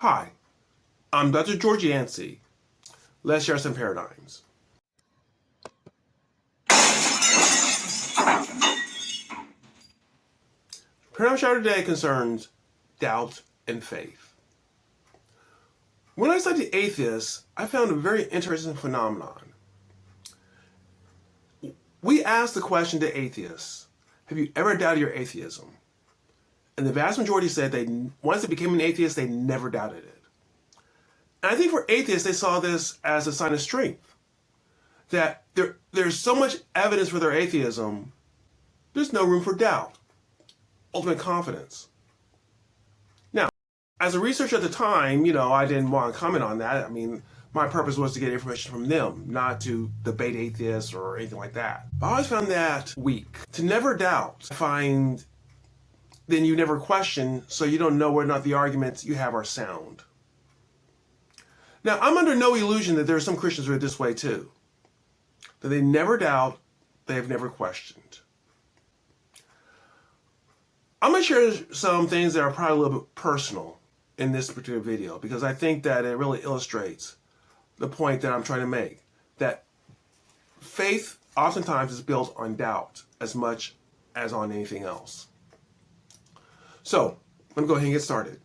Hi, I'm Dr. George Yancey. Let's share some paradigms. Paradigm share today concerns doubt and faith. When I studied atheists, I found a very interesting phenomenon. We asked the question to atheists, have you ever doubted your atheism? And the vast majority said once they became an atheist, they never doubted it. And I think for atheists, they saw this as a sign of strength. That there's so much evidence for their atheism, there's no room for doubt. Ultimate confidence. Now, as a researcher at the time, I didn't want to comment on that. I mean, my purpose was to get information from them, not to debate atheists or anything like that. But I always found that weak. To never doubt, then you never question, so you don't know whether or not the arguments you have are sound. Now, I'm under no illusion that there are some Christians who are this way too. That they never doubt, they have never questioned. I'm going to share some things that are probably a little bit personal in this particular video because I think that it really illustrates the point that I'm trying to make. That faith oftentimes is built on doubt as much as on anything else. So, let me go ahead and get started.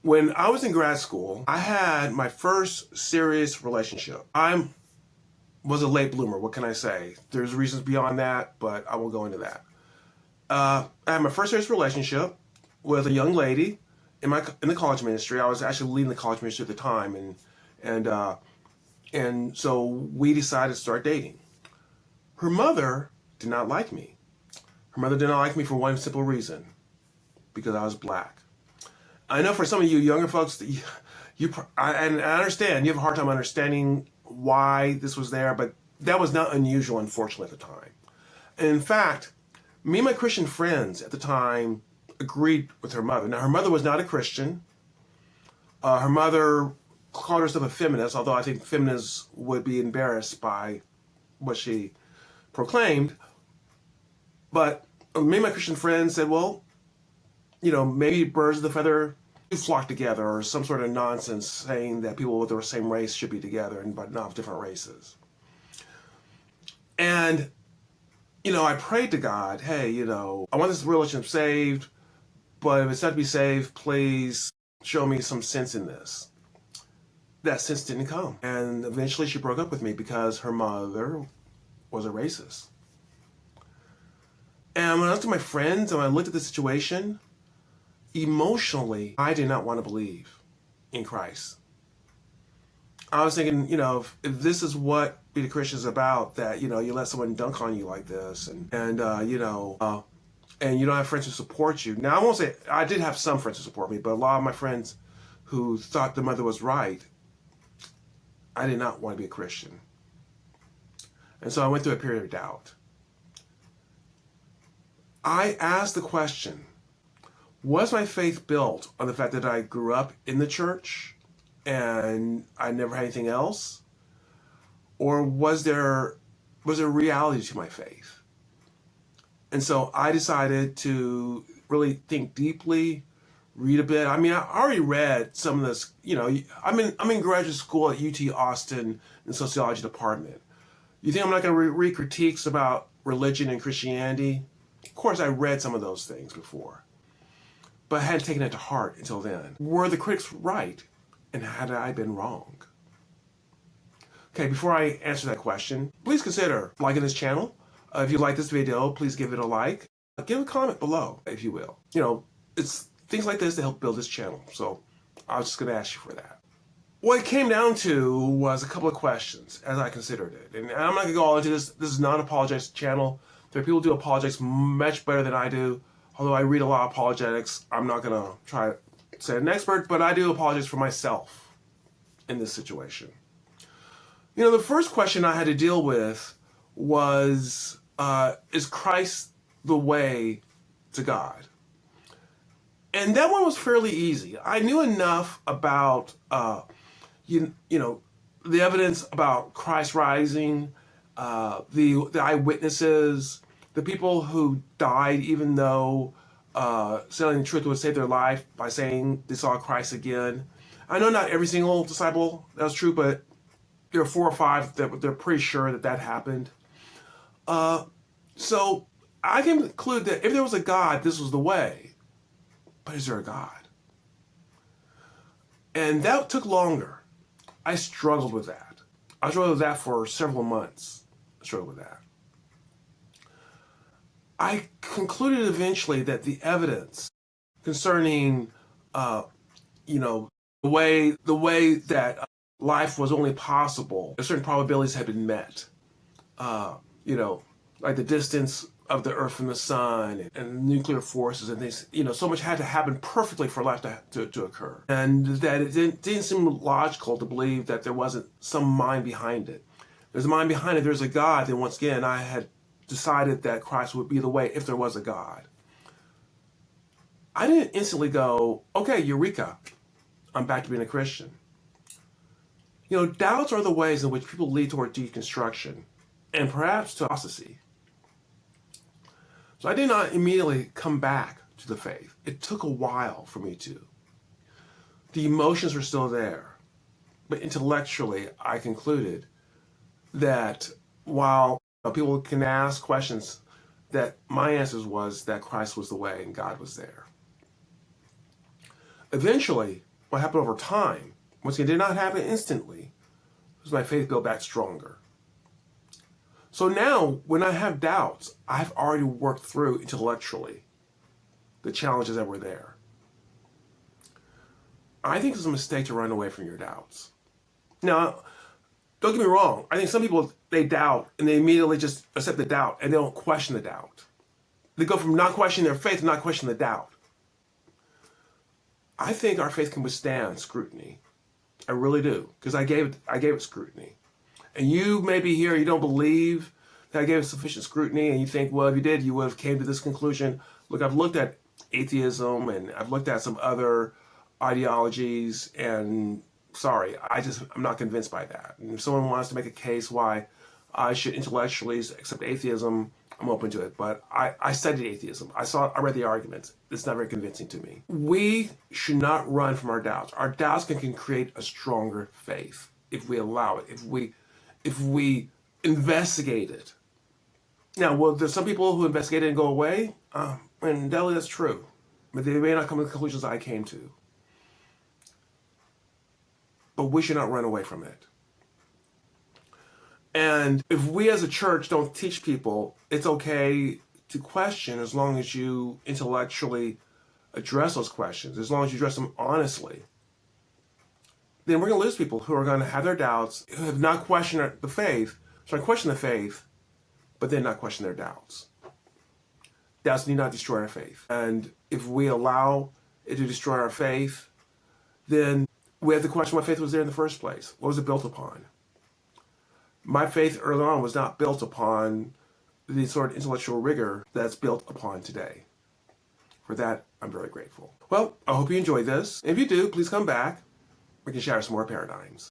When I was in grad school, I had my first serious relationship. I was a late bloomer, what can I say? There's reasons beyond that, but I won't go into that. I had my first serious relationship with a young lady in the college ministry. I was actually leading the college ministry at the time, and so we decided to start dating. Her mother did not like me. Her mother did not like me for one simple reason, because I was black. I know for some of you younger folks, I understand you have a hard time understanding why this was there, but that was not unusual, unfortunately, at the time. And in fact, me and my Christian friends at the time agreed with her mother. Now, her mother was not a Christian. Her mother called herself a feminist, although I think feminists would be embarrassed by what she proclaimed. But me and my Christian friends said, well, maybe birds of the feather flock together, or some sort of nonsense saying that people with the same race should be together, but not of different races. And I prayed to God, hey, I want this relationship saved, but if it's not to be saved, please show me some sense in this. That sense didn't come. And eventually she broke up with me because her mother was a racist. And when I looked at my friends and I looked at the situation, emotionally, I did not want to believe in Christ. I was thinking, if this is what being a Christian is about, that, you let someone dunk on you like this and you don't have friends who support you. Now, I won't say, I did have some friends who support me, but a lot of my friends who thought the mother was right, I did not want to be a Christian. And so I went through a period of doubt. I asked the question, was my faith built on the fact that I grew up in the church and I never had anything else? Or was there reality to my faith? And so I decided to really think deeply, read a bit. I mean, I already read some of this, I'm in graduate school at UT Austin in the sociology department. You think I'm not going to read critiques about religion and Christianity? Of course, I read some of those things before, but I hadn't taken it to heart until then. Were the critics right? And had I been wrong? Okay, before I answer that question, please consider liking this channel. If you like this video, please give it a like. Give a comment below, if you will. It's things like this that help build this channel. So I was just going to ask you for that. What it came down to was a couple of questions as I considered it. And I'm not going to go all into this. This is not an apologetics channel. There are people who do apologetics much better than I do. Although I read a lot of apologetics, I'm not going to try to say I'm an expert, but I do apologize for myself in this situation. The first question I had to deal with was, is Christ the way to God? And that one was fairly easy. I knew enough about, the evidence about Christ rising, the eyewitnesses, the people who died even though selling the truth would save their life by saying they saw Christ again. I know not every single disciple that was true, but there are 4 or 5 that they're pretty sure that that happened. So I can conclude that if there was a God, this was the way. But is there a God? And that took longer. I struggled with that. I struggled with that for several months. I struggled with that. I concluded eventually that the evidence concerning, the way that life was only possible, certain probabilities had been met. Like the distance of the Earth from the Sun and nuclear forces and things. So much had to happen perfectly for life to occur, and that it didn't seem logical to believe that there wasn't some mind behind it. There's a mind behind it. There's a God. Then once again, I had decided that Christ would be the way if there was a God. I didn't instantly go, okay, eureka, I'm back to being a Christian. Doubts are the ways in which people lead toward deconstruction and perhaps to apostasy. So I did not immediately come back to the faith. It took a while for me to. The emotions were still there. But intellectually, I concluded that while people can ask questions, that my answer was that Christ was the way and God was there. Eventually, what happened over time, once again, did not happen instantly, was my faith built back stronger. So now, when I have doubts, I've already worked through intellectually the challenges that were there. I think it's a mistake to run away from your doubts. Now, don't get me wrong. I think some people, they doubt and they immediately just accept the doubt and they don't question the doubt. They go from not questioning their faith to not questioning the doubt. I think our faith can withstand scrutiny. I really do, because I gave it scrutiny. And you may be here, you don't believe that I gave it sufficient scrutiny, and you think, well, if you did, you would have came to this conclusion. Look, I've looked at atheism, and I've looked at some other ideologies, and sorry, I'm not convinced by that. And if someone wants to make a case why I should intellectually accept atheism, I'm open to it. But I studied atheism. I read the arguments. It's not very convincing to me. We should not run from our doubts. Our doubts can create a stronger faith if we allow it, if we investigate it. Now, there's some people who investigate it and go away, and undoubtedly that's true. But they may not come to the conclusions I came to. But we should not run away from it. And if we as a church don't teach people it's okay to question as long as you intellectually address those questions, as long as you address them honestly, then we're going to lose people who are going to have their doubts, who have not questioned the faith, question the faith, but then not question their doubts. Doubts need not destroy our faith. And if we allow it to destroy our faith, then we have to question what faith was there in the first place. What was it built upon? My faith early on was not built upon the sort of intellectual rigor that's built upon today. For that, I'm very grateful. Well, I hope you enjoyed this. If you do, please come back. We can share some more paradigms.